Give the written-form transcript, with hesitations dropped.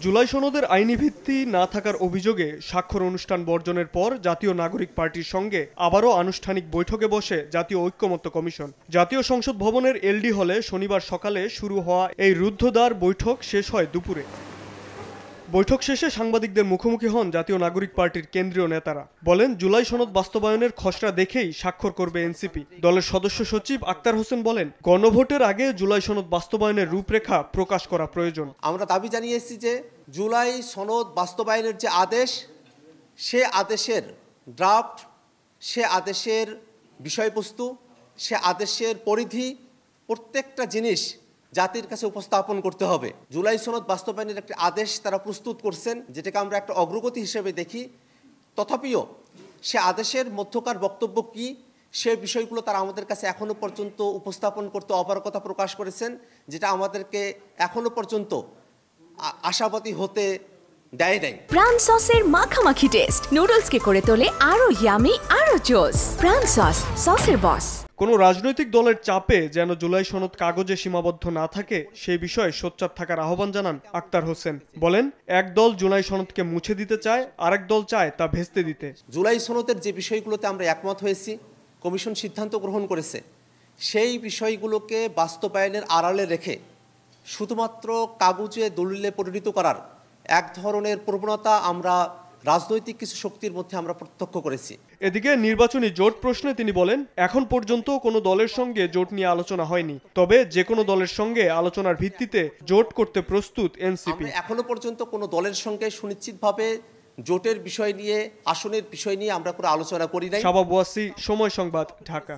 জুলাই সনদের আইনি ভিত্তি না থাকার অভিযোগে স্বাক্ষর অনুষ্ঠান বর্জনের পর জাতীয় নাগরিক পার্টির সঙ্গে আবারও আনুষ্ঠানিক বৈঠকে বসে জাতীয় ঐক্যমত্য কমিশন। জাতীয় সংসদ ভবনের এলডি হলে শনিবার সকালে শুরু হওয়া এই রুদ্ধদ্বার বৈঠক শেষ হয় দুপুরে। বৈঠক শেষে সাংবাদিকদের মুখোমুখি হন জাতীয় নাগরিক পার্টির কেন্দ্রীয় নেতারা। বলেন, জুলাই সনদ বাস্তবায়নের খসড়া দেখেই স্বাক্ষর করবে এনসিপি। দলের সদস্য সচিব আক্তার হোসেন বলেন, গণভোটের আগে জুলাই সনদ বাস্তবায়নের রূপরেখা প্রকাশ করা প্রয়োজন। আমরা দাবি জানিয়েছি যে জুলাই সনদ বাস্তবায়নের যে আদেশ, সে আদেশের ড্রাফট, সে আদেশের বিষয়বস্তু, সে আদেশের পরিধি, প্রত্যেকটা জিনিস জাতির কাছে উপস্থাপন করতে হবে। জুলাই সনদ বাস্তবায়নের একটি আদেশ তারা প্রস্তুত করছেন, যেটাকে আমরা একটা অগ্রগতি হিসেবে দেখি। তথাপিও সে আদেশের মধ্যকার বক্তব্য কি, সে বিষয়গুলো তারা আমাদের কাছে এখনো পর্যন্ত উপস্থাপন করতে অপারগতা প্রকাশ করেছেন, যেটা আমাদেরকে এখনো পর্যন্ত আশাবাদী হতে দেয় নাই। প্রাণ সসের মাখামাখি টেস্ট নুডলসকে করে তোলে আরো ইয়ামি, আরো জোস। প্রাণ সস, সসের বস। কোনো রাজনৈতিক দলের চাপে যেন জুলাই সনদ কাগজে সীমাবদ্ধ না থাকে, সেই বিষয়ে সোচ্চার থাকার আহ্বান জানান আক্তার হোসেন। বলেন, এক দল জুলাই সনদকে মুছে দিতে চায়, আরেক দল চায় তা ভেস্তে দিতে। জুলাই সনদের যে বিষয়গুলোতে আমরা একমত হয়েছি, কমিশন সিদ্ধান্ত গ্রহণ করেছে, সেই বিষয়গুলোকে বাস্তবায়নের আড়ালে রেখে শুধুমাত্র কাগজে দলিলে পরিণত করার এক ধরনের প্রবণতা আমরা রাজনৈতিক কিছু শক্তির মধ্যে আমরা প্রত্যক্ষ করেছি। এদিকে নির্বাচনী জোট প্রশ্নে তিনি বলেন, এখন পর্যন্ত কোনো দলের সঙ্গে জোট নিয়ে আলোচনা হয়নি, তবে যে কোনো দলের সঙ্গে আলোচনার ভিত্তিতে জোট করতে প্রস্তুত এনসিপি। এখনো পর্যন্ত কোনো দলের সঙ্গে সুনিশ্চিতভাবে জোটের বিষয় নিয়ে, আসনের বিষয় নিয়ে আমরা কোনো আলোচনা করি নাই। শাবাব ওয়াসি, সময় সংবাদ, ঢাকা।